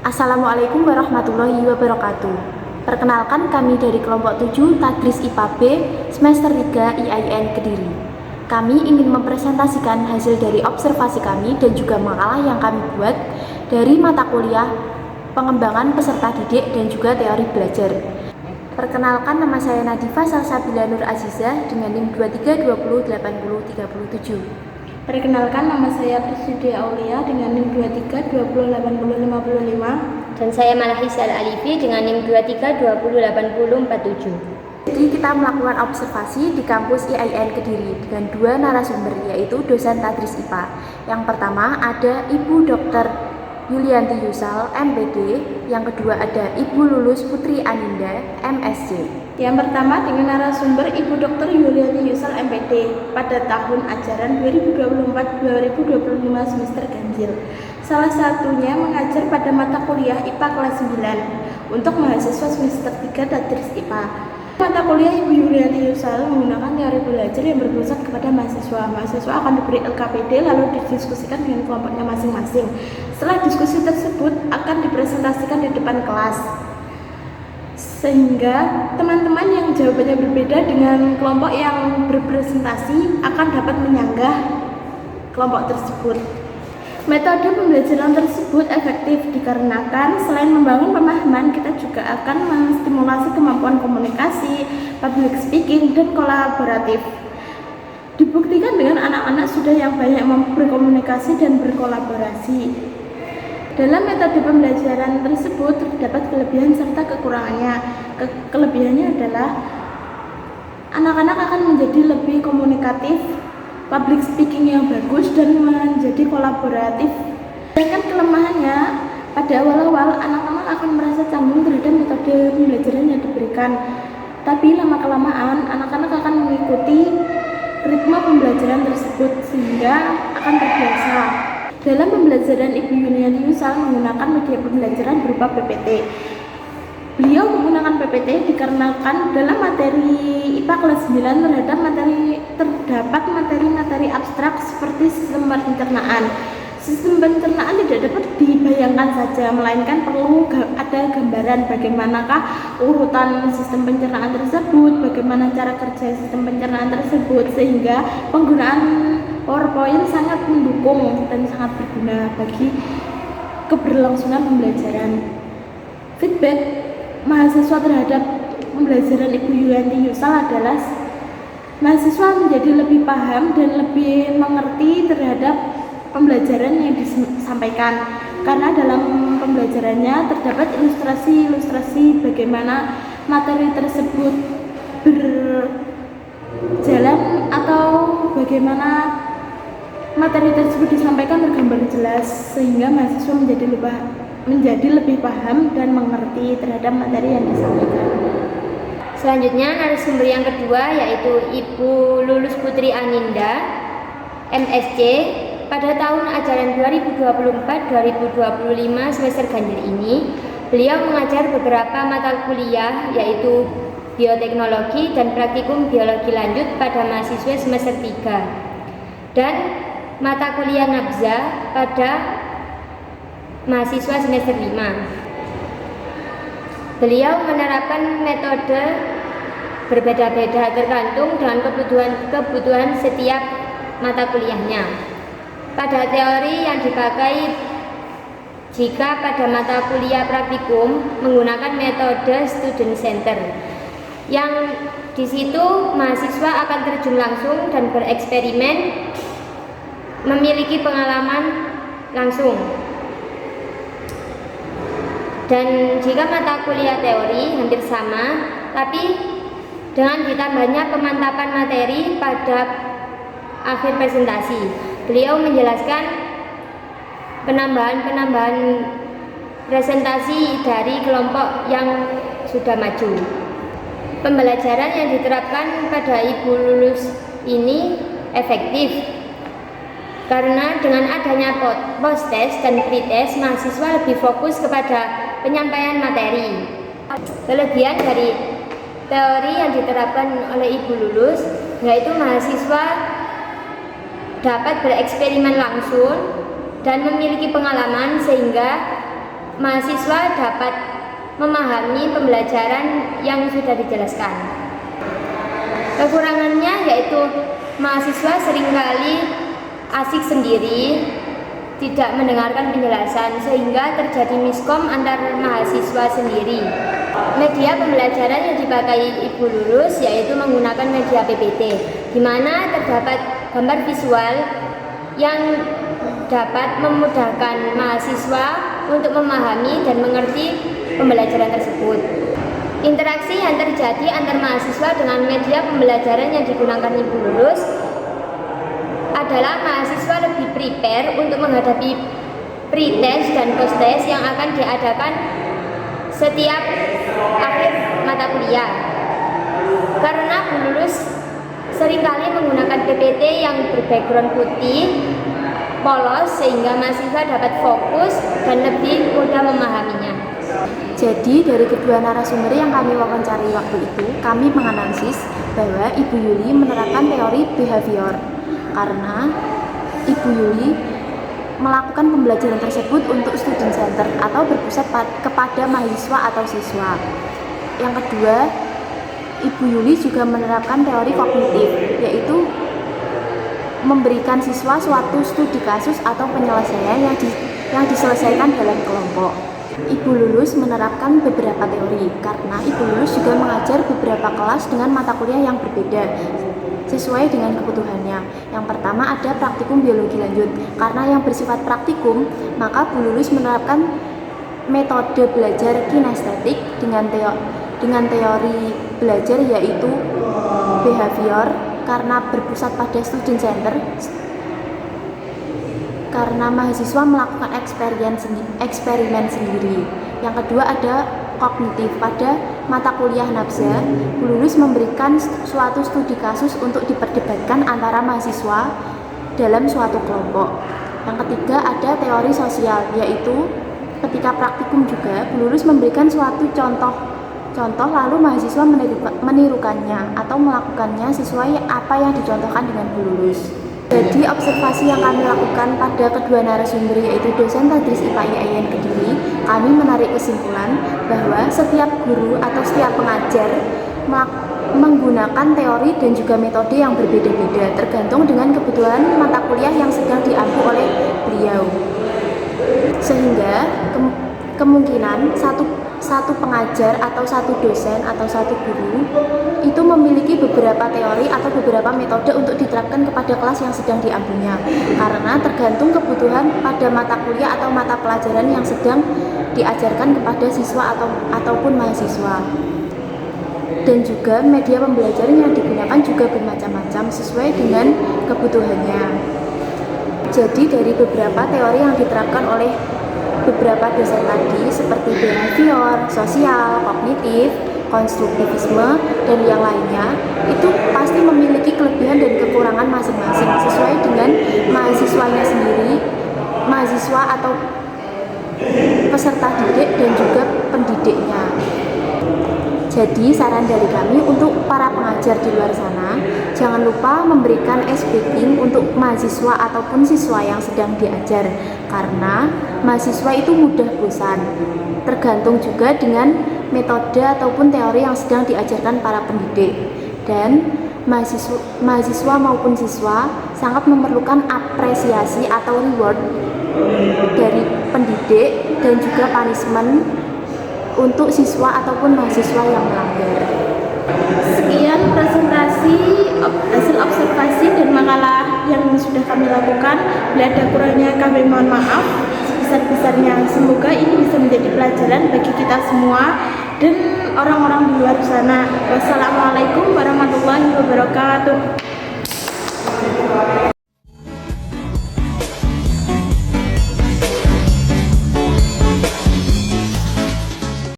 Assalamualaikum warahmatullahi wabarakatuh. Perkenalkan, kami dari kelompok 7 Tadris IPA B semester 3 IAIN Kediri. Kami ingin mempresentasikan hasil dari observasi kami dan juga makalah yang kami buat dari mata kuliah pengembangan peserta didik dan juga teori belajar. Perkenalkan, nama saya Nadifa Salsabila Nur Azizah dengan NIM 2320803037. Perkenalkan, nama saya Priscidia Aulia dengan NIM 23208055. Dan saya Malahisa Alifi dengan NIM 23208047. Jadi kita melakukan observasi di kampus IAIN Kediri dengan dua narasumber, yaitu dosen Tadris IPA. Yang pertama ada Ibu Dr. Yulianti Yusal, MPD. Yang kedua ada Ibu Lulus Putri Aninda, MSc. Yang pertama dengan narasumber Ibu Dr. Yulianti Yusal, MPD pada tahun ajaran 2024-2025 semester ganjil. Salah satunya mengajar pada mata kuliah IPA kelas 9 untuk mahasiswa semester 3 Tadris IPA. Mata kuliah Ibu Yulianti Yusal menggunakan teori belajar yang berpusat kepada mahasiswa. Mahasiswa akan diberi LKPD lalu didiskusikan dengan kelompoknya masing-masing. Setelah diskusi tersebut akan dipresentasikan di depan kelas, sehingga teman-teman yang jawabannya berbeda dengan kelompok yang berpresentasi akan dapat menyanggah kelompok tersebut. Metode pembelajaran tersebut efektif dikarenakan selain membangun pemahaman, kita juga akan menstimulasi kemampuan komunikasi, public speaking, dan kolaboratif. Dibuktikan dengan anak-anak sudah yang banyak berkomunikasi dan berkolaborasi. Dalam metode pembelajaran tersebut terdapat kelebihan serta kekurangannya. Kelebihannya adalah anak-anak akan menjadi lebih komunikatif, public speaking yang bagus, dan menjadi kolaboratif. Sedangkan kelemahannya, pada awal-awal anak-anak akan merasa canggung terhadap metode pembelajaran yang diberikan. Tapi lama-kelamaan anak-anak akan mengikuti ritme pembelajaran tersebut sehingga akan terbiasa. Dalam pembelajaran Ibu Yulianti Yusal menggunakan media pembelajaran berupa PPT. Beliau menggunakan PPT dikarenakan dalam materi IPA kelas 9 terdapat materi-materi abstrak seperti sistem pencernaan. Sistem pencernaan tidak dapat dibayangkan saja, melainkan perlu ada gambaran bagaimanakah urutan sistem pencernaan tersebut, bagaimana cara kerja sistem pencernaan tersebut, sehingga penggunaan PowerPoint sangat mendukung dan sangat berguna bagi keberlangsungan pembelajaran. Feedback mahasiswa terhadap pembelajaran Ibu Yulianti Yusal adalah mahasiswa menjadi lebih paham dan lebih mengerti terhadap pembelajaran yang disampaikan, karena dalam pembelajarannya terdapat ilustrasi-ilustrasi bagaimana materi tersebut berjalan atau bagaimana materi tersebut disampaikan tergambar jelas, sehingga mahasiswa menjadi lebih paham dan mengerti terhadap materi yang disampaikan. Selanjutnya narasumber yang kedua yaitu Ibu Lulus Putri Aninda, MSc. Pada tahun ajaran 2024-2025 semester ganjil ini, beliau mengajar beberapa mata kuliah yaitu bioteknologi dan praktikum biologi lanjut pada mahasiswa semester 3 dan mata kuliah nabza pada mahasiswa semester 5. Beliau menerapkan metode berbeda-beda tergantung dengan kebutuhan setiap mata kuliahnya. Pada teori yang dipakai, jika pada mata kuliah praktikum menggunakan metode student center, yang di situ mahasiswa akan terjun langsung dan bereksperimen, memiliki pengalaman langsung. Dan jika mata kuliah teori hampir sama, tapi dengan ditambahnya pemantapan materi pada akhir presentasi. Beliau menjelaskan penambahan presentasi dari kelompok yang sudah maju. Pembelajaran yang diterapkan pada Ibu Lulus ini efektif karena dengan adanya post-test dan pre-test, mahasiswa lebih fokus kepada penyampaian materi. Kelebihan dari teori yang diterapkan oleh Ibu Lulus yaitu mahasiswa dapat bereksperimen langsung dan memiliki pengalaman, sehingga mahasiswa dapat memahami pembelajaran yang sudah dijelaskan. Kekurangannya yaitu mahasiswa seringkali asik sendiri, tidak mendengarkan penjelasan, sehingga terjadi miskom antar mahasiswa sendiri. Media pembelajaran yang dipakai ibu lulus yaitu menggunakan media PPT, di mana terdapat gambar visual yang dapat memudahkan mahasiswa untuk memahami dan mengerti pembelajaran tersebut. Interaksi yang terjadi antar mahasiswa dengan media pembelajaran yang digunakan ibu lulus adalah mahasiswa lebih prepare untuk menghadapi pre-test dan post-test yang akan diadakan setiap akhir mata kuliah. Karena Bu Lulus seringkali menggunakan PPT yang berbackground putih, polos, sehingga mahasiswa dapat fokus dan lebih mudah memahaminya. Jadi dari kedua narasumber yang kami wawancari waktu itu, kami menganalisis bahwa Ibu Yuli menerapkan teori behavior karena Ibu Yuli melakukan pembelajaran tersebut untuk student center atau berpusat kepada mahasiswa atau siswa. Yang kedua, Ibu Yuli juga menerapkan teori kognitif, yaitu memberikan siswa suatu studi kasus atau penyelesaian yang diselesaikan dalam kelompok. Ibu Lulus menerapkan beberapa teori karena Ibu Lulus juga mengajar beberapa kelas dengan mata kuliah yang berbeda sesuai dengan kebutuhannya. Yang pertama ada praktikum biologi lanjut. Karena yang bersifat praktikum, maka Bu Lulus menerapkan metode belajar kinestetik dengan teori belajar yaitu behavior karena berpusat pada student center. Karena mahasiswa melakukan eksperimen sendiri. Yang kedua ada kognitif. Pada mata kuliah nafsa, Bu Lulus memberikan suatu studi kasus untuk diperdebatkan antara mahasiswa dalam suatu kelompok. Yang ketiga ada teori sosial, yaitu ketika praktikum juga Bu Lulus memberikan suatu contoh lalu mahasiswa menirukannya atau melakukannya sesuai apa yang dicontohkan dengan Bu Lulus. Jadi observasi yang kami lakukan pada kedua narasumber yaitu dosen Tadris IPA IAIN Kediri, kami menarik kesimpulan bahwa setiap guru atau setiap pengajar menggunakan teori dan juga metode yang berbeda-beda tergantung dengan kebutuhan mata kuliah yang sedang diampu oleh beliau. Sehingga kemungkinan satu pengajar atau satu dosen atau satu guru itu memiliki beberapa teori atau beberapa metode untuk diterapkan kepada kelas yang sedang diampunya, karena tergantung kebutuhan pada mata kuliah atau mata pelajaran yang sedang diajarkan kepada siswa ataupun mahasiswa. Dan juga media pembelajaran yang digunakan juga bermacam-macam sesuai dengan kebutuhannya. Jadi dari beberapa teori yang diterapkan oleh beberapa dosen tadi seperti behavior, sosial, kognitif, konstruktivisme, dan yang lainnya itu pasti memiliki kelebihan dan kekurangan masing-masing sesuai dengan mahasiswanya sendiri, mahasiswa atau peserta didik dan juga pendidiknya. Jadi saran dari kami untuk para pengajar di luar sana, jangan lupa memberikan ice breaking untuk mahasiswa ataupun siswa yang sedang diajar, karena mahasiswa itu mudah bosan. Tergantung juga dengan metode ataupun teori yang sedang diajarkan para pendidik. Dan mahasiswa maupun siswa sangat memerlukan apresiasi atau reward dari pendidik dan juga punishment untuk siswa ataupun mahasiswa yang melanggar. Sekian presentasi hasil observasi dan makalah yang sudah kami lakukan. Bila ada kurangnya kami mohon maaf sebesar-besarnya. Semoga ini bisa menjadi pelajaran bagi kita semua dan orang-orang di luar sana. Wassalamualaikum warahmatullahi wabarakatuh.